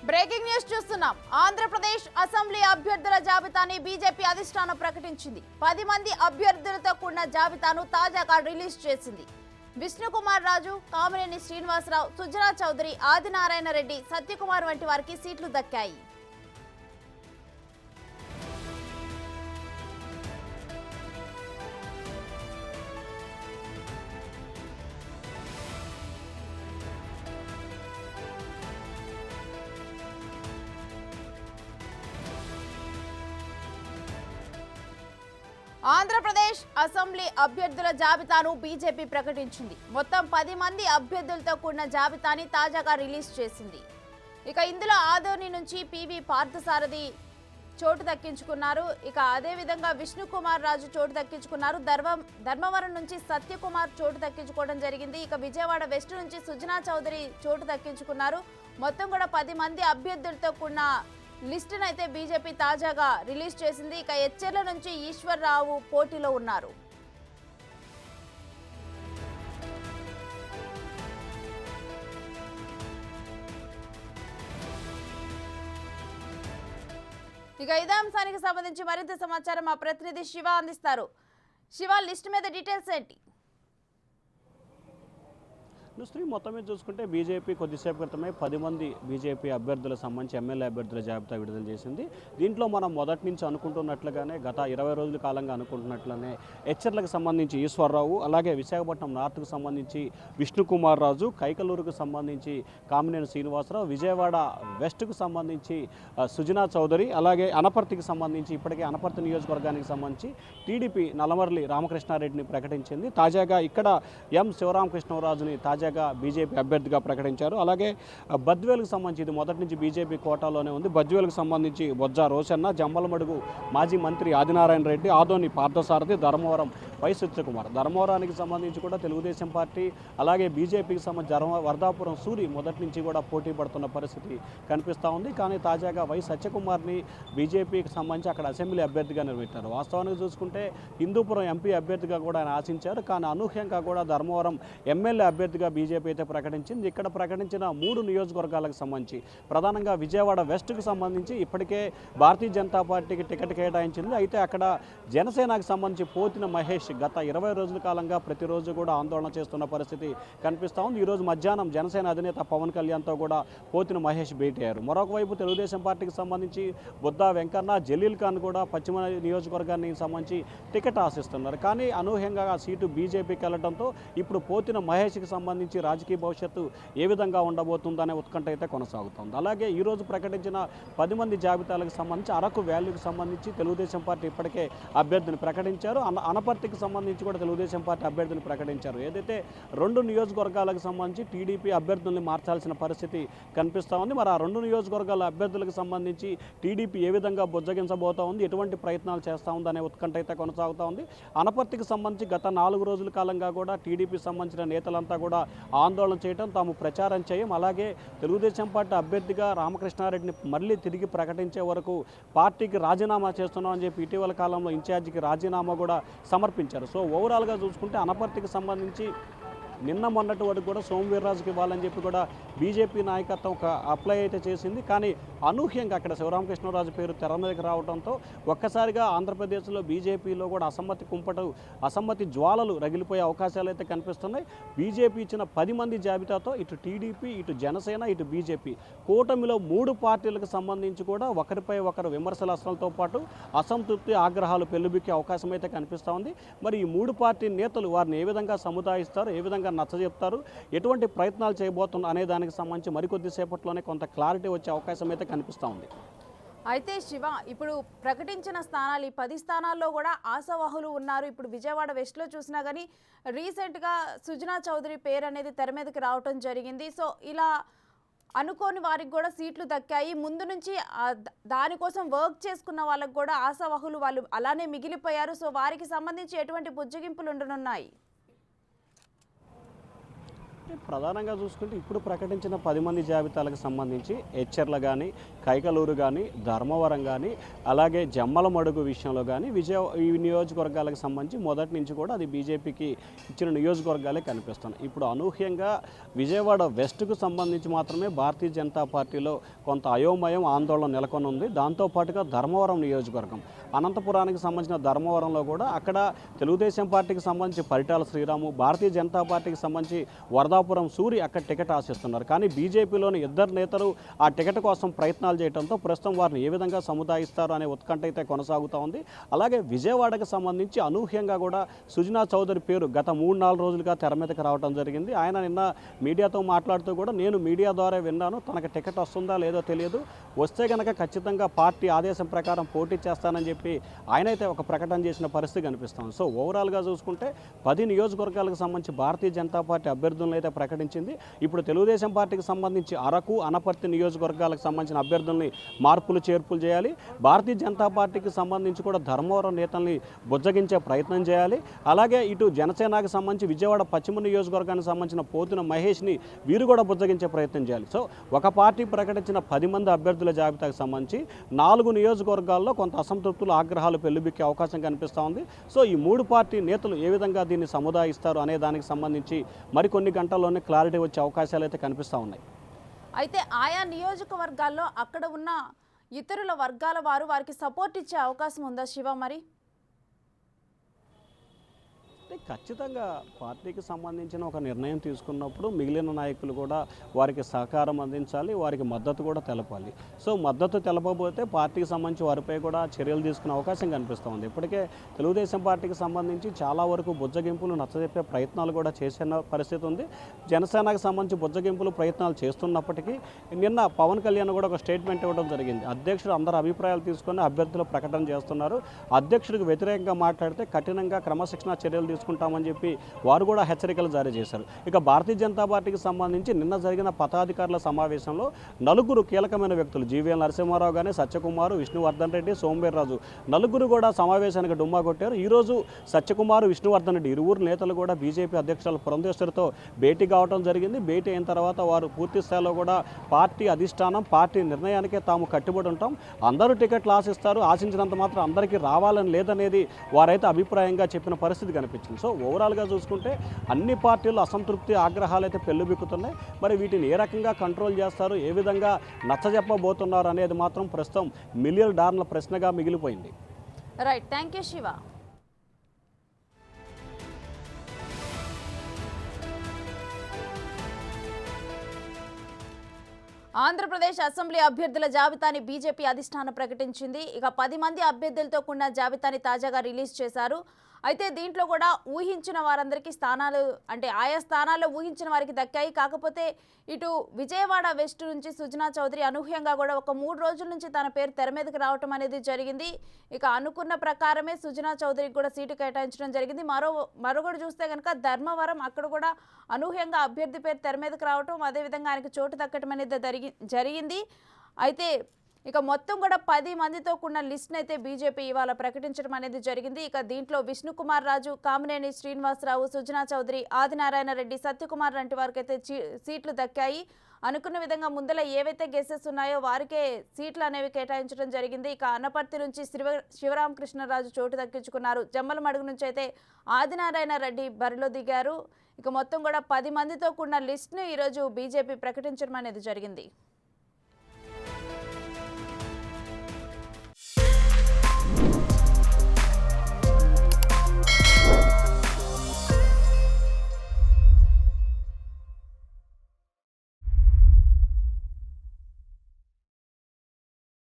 Breaking news చూస్తున్నాం. Andhra Pradesh assembly అభ్యర్థుల జాబితాని BJP అధిష్టానం ప్రకటించింది. 10 మంది అభ్యర్థులతో కూడిన జాబితాను తాజాగా రిలీజ్ చేసింది. విష్ణుకుమార్ రాజు, కామినేని శ్రీనివాసరావు, సుజనా చౌదరి, ఆదినారాయణ రెడ్డి, సత్యకుమార్ వంటి వారికి సీట్లు దక్కాయి. ఆంధ్రప్రదేశ్ అసెంబ్లీ అభ్యర్థుల జాబితాను బీజేపీ ప్రకటించింది. మొత్తం 10 మంది అభ్యర్థులతో కూడిన జాబితాని తాజాగా రిలీజ్ చేసింది. ఇక ఇందులో ఆదోని నుంచి పివి పార్థసారథి చోటు దక్కించుకున్నారు. ఇక అదేవిధంగా విష్ణుకుమార్ రాజు చోటు దక్కించుకున్నారు. ధర్మవరం నుంచి సత్యకుమార్ చోటు దక్కించుకోవడం జరిగింది. ఇక విజయవాడ వెస్ట్ నుంచి సుజనా చౌదరి చోటు దక్కించుకున్నారు. మొత్తం కూడా 10 మంది అభ్యర్థులతో కూడిన లిస్టును అయితే బీజేపీ తాజాగా రిలీజ్ చేసింది. ఇక ఎచ్చెర్ల నుంచి ఈశ్వర్రావు పోటీలో ఉన్నారు. ఇక ఇదే అంశానికి సంబంధించి మరింత సమాచారం మా ప్రతినిధి శివ అందిస్తారు. శివ, లిస్ట్ మీద డీటెయిల్స్ ఏంటి? శ్రీ మొత్తం మీద చూసుకుంటే బీజేపీ కొద్దిసేపు క్రితమే 10 మంది బీజేపీ అభ్యర్థులకు సంబంధించి ఎమ్మెల్యే అభ్యర్థుల జాబితా విడుదల చేసింది. దీంట్లో మనం మొదటి నుంచి అనుకుంటున్నట్లుగానే గత 20 రోజుల కాలంగా అనుకుంటున్నట్లనే ఎచ్చెర్లకు సంబంధించి ఈశ్వర్రావు, అలాగే విశాఖపట్నం నార్త్కు సంబంధించి విష్ణుకుమార్ రాజు, కైకలూరుకు సంబంధించి కామినేని శ్రీనివాసరావు, విజయవాడ వెస్ట్కు సంబంధించి సుజనా చౌదరి, అలాగే అనపర్తికి సంబంధించి ఇప్పటికే అనపర్తి నియోజకవర్గానికి సంబంధించి టీడీపీ నల్లమర్లి రామకృష్ణారెడ్డిని ప్రకటించింది. తాజాగా ఇక్కడ ఎం శివరామకృష్ణరాజుని బీజేపీ అభ్యర్థిగా ప్రకటించారు. అలాగే బద్వేలుకు సంబంధించి ఇది మొదటి నుంచి బీజేపీ కోటాలోనే ఉంది. బద్వేలుకు సంబంధించి బొజ్జా రోషన్న, జమ్మలమడుగు మాజీ మంత్రి ఆదినారాయణ రెడ్డి, ఆదోని పార్థసారథి, ధర్మవరం పై సత్యకుమార్. ధర్మవరానికి సంబంధించి కూడా తెలుగుదేశం పార్టీ, అలాగే బీజేపీకి సంబంధించి వర్ధాపురం సూరి మొదటి నుంచి కూడా పోటీ పడుతున్న పరిస్థితి కనిపిస్తూ ఉంది. కానీ తాజాగా వై సత్యకుమార్ని బీజేపీకి సంబంధించి అక్కడ అసెంబ్లీ అభ్యర్థిగా నిలబెట్టారు. వాస్తవానికి చూసుకుంటే హిందూపురం ఎంపీ అభ్యర్థిగా కూడా ఆయన ఆశించారు. కానీ అనూహ్యంగా కూడా ధర్మవరం ఎమ్మెల్యే అభ్యర్థిగా బీజేపీ అయితే ప్రకటించింది. ఇక్కడ ప్రకటించిన 3 నియోజకవర్గాలకు సంబంధించి ప్రధానంగా విజయవాడ వెస్ట్కు సంబంధించి ఇప్పటికే భారతీయ జనతా పార్టీకి టికెట్ కేటాయించింది. అయితే అక్కడ జనసేనకు సంబంధించి పోతిన మహేష్ గత 20 రోజుల కాలంగా ప్రతిరోజు కూడా ఆందోళన చేస్తున్న పరిస్థితి కనిపిస్తూ ఉంది. ఈరోజు మధ్యాహ్నం జనసేన అధినేత పవన్ కళ్యాణ్తో కూడా పోతిన మహేష్ భేటీ అయ్యారు. మరొక వైపు తెలుగుదేశం పార్టీకి సంబంధించి బుద్దా వెంకన్న, జలీల్ ఖాన్ కూడా పశ్చిమ నియోజకవర్గానికి సంబంధించి టికెట్ ఆశిస్తున్నారు. కానీ అనూహ్యంగా ఆ సీటు బీజేపీకి వెళ్ళడంతో ఇప్పుడు పోతిన మహేష్కి సంబంధించి రాజకీయ భవిష్యత్తు ఏ విధంగా ఉండబోతుందనే ఉత్కంఠ అయితే కొనసాగుతుంది. అలాగే ఈరోజు ప్రకటించిన 10 మంది జాబితాలకు సంబంధించి అరకు వ్యాలీకి సంబంధించి తెలుగుదేశం పార్టీ ఇప్పటికే అభ్యర్థిని ప్రకటించారు. అనపర్తికి సంబంధించి కూడా తెలుగుదేశం పార్టీ అభ్యర్థిని ప్రకటించారు. ఏదైతే 2 నియోజకవర్గాలకు సంబంధించి టీడీపీ అభ్యర్థుల్ని మార్చాల్సిన పరిస్థితి కనిపిస్తూ ఉంది. మరి ఆ 2 నియోజకవర్గాల అభ్యర్థులకు సంబంధించి టీడీపీ ఏ విధంగా బుజ్జగించబోతా ఉంది, ఎటువంటి ప్రయత్నాలు చేస్తూ ఉంది అనే ఉత్కంఠ అయితే కొనసాగుతూ ఉంది. అనపర్తికి సంబంధించి గత 4 రోజుల కాలంగా కూడా టీడీపీ సంబంధించిన నేతలంతా కూడా ఆందోళన చేయడం, తాము ప్రచారం చేయం, అలాగే తెలుగుదేశం పార్టీ అభ్యర్థిగా రామకృష్ణారెడ్డిని మళ్ళీ తిరిగి ప్రకటించే వరకు పార్టీకి రాజీనామా చేస్తున్నాం అని చెప్పి ఇటీవల కాలంలో ఇన్ఛార్జికి రాజీనామా కూడా సమర్పించారు. సో ఓవరాల్గా చూసుకుంటే అనపర్తికి సంబంధించి నిన్న మొన్నటి వరకు కూడా సోమవీర్రాజుకి ఇవ్వాలని చెప్పి కూడా బీజేపీ నాయకత్వం ఒక అప్లై అయితే చేసింది. కానీ అనూహ్యంగా అక్కడ శివరామకృష్ణరాజు పేరు తెర మీదకి రావడంతో ఒక్కసారిగా ఆంధ్రప్రదేశ్లో బీజేపీలో కూడా అసమ్మతి జ్వాలలు రగిలిపోయే అవకాశాలు అయితే కనిపిస్తున్నాయి. బీజేపీ ఇచ్చిన 10 మంది జాబితాతో ఇటు టీడీపీ, ఇటు జనసేన, ఇటు బీజేపీ కూటమిలో 3 పార్టీలకు సంబంధించి కూడా ఒకరిపై ఒకరు విమర్శల అస్త్రాలతో పాటు అసంతృప్తి, ఆగ్రహాలు పెళ్లిబిక్కే అవకాశం అయితే కనిపిస్తూ ఉంది. మరి ఈ 3 పార్టీ నేతలు వారిని ఏ విధంగా సముదాయిస్తారు, ఏ విధంగా నచ్చజెప్తారు, ఎటువంటి ప్రయత్నాలు చేయబోతున్నారు అనే దానికి సంబంధించి మరికొద్దిసేపట్లోనే కొంత క్లారిటీ వచ్చే అవకాశం అయితే కనిపిస్తూ ఉంది. అయితే శివ, ఇప్పుడు ప్రకటించిన స్థానాలు ఈ 10 స్థానాల్లో కూడా ఆశావాహులు ఉన్నారు. ఇప్పుడు విజయవాడ వెస్ట్లో చూసినా కానీ రీసెంట్గా సుజనా చౌదరి పేరు అనేది తెర మీదకి రావటం జరిగింది. సో ఇలా అనుకోని వారికి కూడా సీట్లు దక్కాయి. ముందు నుంచి దానికోసం వర్క్ చేసుకున్న వాళ్ళకు కూడా ఆశావాహులు వాళ్ళు అలానే మిగిలిపోయారు. సో వారికి సంబంధించి ఎటువంటి బుజ్జగింపులు ఉండనున్నాయి? ప్రధానంగా చూసుకుంటే ఇప్పుడు ప్రకటించిన 10 మంది జాబితాలకు సంబంధించి ఎచ్చెర్ల కానీ, కైకలూరు కానీ, ధర్మవరం కానీ, అలాగే జమ్మలమడుగు విషయంలో కానీ ఈ నియోజకవర్గాలకు సంబంధించి మొదటి నుంచి కూడా అది బీజేపీకి ఇచ్చిన నియోజకవర్గాలే కనిపిస్తున్నాయి. ఇప్పుడు అనూహ్యంగా విజయవాడ వెస్ట్కు సంబంధించి మాత్రమే భారతీయ జనతా పార్టీలో కొంత అయోమయం, ఆందోళన నెలకొని ఉంది. దాంతోపాటుగా ధర్మవరం నియోజకవర్గం, అనంతపురానికి సంబంధించిన ధర్మవరంలో కూడా అక్కడ తెలుగుదేశం పార్టీకి సంబంధించి పరిటాల శ్రీరాము, భారతీయ జనతా పార్టీకి సంబంధించి వరదాపురం సూరి అక్కడ టికెట్ ఆశిస్తున్నారు. కానీ బీజేపీలోని ఇద్దరు నేతలు ఆ టికెట్ కోసం ప్రయత్నాలు చేయడంతో ప్రస్తుతం వారిని ఏ విధంగా సముదాయిస్తారు అనే ఉత్కంఠ అయితే కొనసాగుతూ ఉంది. అలాగే విజయవాడకు సంబంధించి అనూహ్యంగా కూడా సుజనా చౌదరి పేరు గత 3-4 రోజులుగా తెర మీదకి రావడం జరిగింది. ఆయన నిన్న మీడియాతో మాట్లాడుతూ కూడా నేను మీడియా ద్వారా విన్నాను, తనకు టికెట్ వస్తుందా లేదో తెలియదు, వస్తే కనుక ఖచ్చితంగా పార్టీ ఆదేశం ప్రకారం పోటీ చేస్తానని చెప్పి ఆయన అయితే ఒక ప్రకటన చేసిన పరిస్థితి కనిపిస్తుంది. సో ఓవరాల్గా చూసుకుంటే 10 నియోజకవర్గాలకు సంబంధించి భారతీయ జనతా పార్టీ అభ్యర్థులను అయితే ప్రకటించింది. ఇప్పుడు తెలుగుదేశం పార్టీకి సంబంధించి అరకు, అనపర్తి నియోజకవర్గాలకు సంబంధించిన అభ్యర్థుల్ని మార్పులు చేర్పులు చేయాలి. భారతీయ జనతా పార్టీకి సంబంధించి కూడా ధర్మవరం నేతల్ని బుజ్జగించే ప్రయత్నం చేయాలి. అలాగే ఇటు జనసేనకు సంబంధించి విజయవాడ పశ్చిమ నియోజకవర్గానికి సంబంధించిన పోతున మహేష్ని వీరు కూడా బుజ్జగించే ప్రయత్నం చేయాలి. సో ఒక పార్టీ ప్రకటించిన 10 మంది అభ్యర్థుల జాబితాకు సంబంధించి 4 నియోజకవర్గాల్లో కొంత అసంతృప్తులు, ఆగ్రహాలు పెళ్లిబిక్కే అవకాశం కనిపిస్తూ ఉంది. సో ఈ 3 పార్టీ నేతలు ఏ విధంగా దీన్ని సముదాయిస్తారు అనే దానికి సంబంధించి మరికొన్ని గంటల్లోనే క్లారిటీ వచ్చే అవకాశాలు అయితే కనిపిస్తూ ఉన్నాయి. అయితే ఆయా నియోజకవర్గాల్లో అక్కడ ఉన్న ఇతరుల వర్గాల వారికి సపోర్ట్ ఇచ్చే అవకాశం ఉందా శివ? మరి ఖచ్చితంగా పార్టీకి సంబంధించిన ఒక నిర్ణయం తీసుకున్నప్పుడు మిగిలిన నాయకులు కూడా వారికి సహకారం అందించాలి, వారికి మద్దతు కూడా తెలపాలి. సో మద్దతు తెలపబోతే పార్టీకి సంబంధించి వారిపై కూడా చర్యలు తీసుకునే అవకాశం కనిపిస్తుంది. ఇప్పటికే తెలుగుదేశం పార్టీకి సంబంధించి చాలా వరకు బుజ్జగింపులు నచ్చజెప్పే ప్రయత్నాలు కూడా చేసిన పరిస్థితి ఉంది. జనసేనకు సంబంధించి బుజ్జగింపులు ప్రయత్నాలు చేస్తున్నప్పటికీ నిన్న పవన్ కళ్యాణ్ కూడా ఒక స్టేట్మెంట్ ఇవ్వడం జరిగింది. అధ్యక్షుడు అందరు అభిప్రాయాలు తీసుకొని అభ్యర్థులు ప్రకటన చేస్తున్నారు, అధ్యక్షుడికి వ్యతిరేకంగా మాట్లాడితే కఠినంగా క్రమశిక్షణ చర్యలు తీసుకుంటామని చెప్పి వారు కూడా హెచ్చరికలు జారీ చేశారు. ఇక భారతీయ జనతా పార్టీకి సంబంధించి నిన్న జరిగిన పదాధికారుల సమావేశంలో 4 కీలకమైన వ్యక్తులు జీవీఎల్ నరసింహారావు కానీ, సత్యకుమారు, విష్ణువర్ధన్ రెడ్డి, సోమవీర్రాజు 4 కూడా సమావేశానికి డుమ్మా కొట్టారు. ఈరోజు సత్యకుమారు, విష్ణువర్ధన్ రెడ్డి ఇరువురు నేతలు కూడా బీజేపీ అధ్యక్షురాలు పురంధేశ్వరితో భేటీ కావడం జరిగింది. భేటీ అయిన తర్వాత వారు పూర్తి స్థాయిలో కూడా పార్టీ అధిష్టానం, పార్టీ నిర్ణయానికే తాము కట్టుబడి ఉంటాం, అందరూ టికెట్లు ఆశిస్తారు, ఆశించినంత మాత్రం అందరికీ రావాలని లేదనేది వారైతే అభిప్రాయంగా చెప్పిన పరిస్థితి కనిపించింది. సో ఓవరాల్గా చూసుకుంటే అన్ని పార్టీలు అసంతృప్తి, ఆగ్రహాలు అయితే పెళ్ళుబిక్కుతున్నాయి. మరి వీటిని ఏ రకంగా కంట్రోల్ చేస్తారు, ఏ విధంగా నచ్చజెప్పబోతున్నారు అనేది మాత్రం ప్రస్తుతం $1,000,000 ప్రశ్నగా మిగిలిపోయింది. Right, thank you Shiva. Andhra Pradesh assembly అభ్యర్థుల జాబితాని బీజేపీ అధిష్టానం ప్రకటించింది. ఇక 10 మంది అభ్యర్థులతో కూడిన జాబితాని తాజాగా రిలీజ్ చేశారు. అయితే దీంట్లో కూడా ఊహించిన వారందరికీ స్థానాలు, అంటే ఆయా స్థానాల్లో ఊహించిన వారికి దక్కాయి. కాకపోతే ఇటు విజయవాడ వెస్ట్ నుంచి సుజనా చౌదరి అనూహ్యంగా కూడా ఒక 3 రోజుల నుంచి తన పేరు తెర మీదకి రావటం అనేది జరిగింది. ఇక అనుకున్న ప్రకారమే సుజనా చౌదరికి కూడా సీటు కేటాయించడం జరిగింది. మరొకటి చూస్తే కనుక ధర్మవరం, అక్కడ కూడా అనూహ్యంగా అభ్యర్థి పేరు తెర మీదకి రావటం, అదేవిధంగా ఆయనకు చోటు దక్కటం అనేది జరిగింది. అయితే ఇక మొత్తం కూడా 10 మందితో కూడిన లిస్ట్ని అయితే బీజేపీ ఇవాళ ప్రకటించడం అనేది జరిగింది. ఇక దీంట్లో విష్ణుకుమార్ రాజు, కామినేని శ్రీనివాసరావు, సుజనా చౌదరి, ఆదినారాయణ రెడ్డి, సత్యకుమార్ లాంటి వారికి అయితే సీట్లు దక్కాయి. అనుకున్న విధంగా ముందల ఏవైతే గెసెస్ ఉన్నాయో వారికే సీట్లు అనేవి కేటాయించడం జరిగింది. ఇక అనపర్తి నుంచి శివరామకృష్ణరాజు చోటు దక్కించుకున్నారు. జమ్మలమడుగు నుంచి అయితే ఆదినారాయణ రెడ్డి బరిలో దిగారు. ఇక మొత్తం కూడా 10 మందితో కూడిన లిస్ట్ను ఈరోజు బీజేపీ ప్రకటించడం అనేది జరిగింది.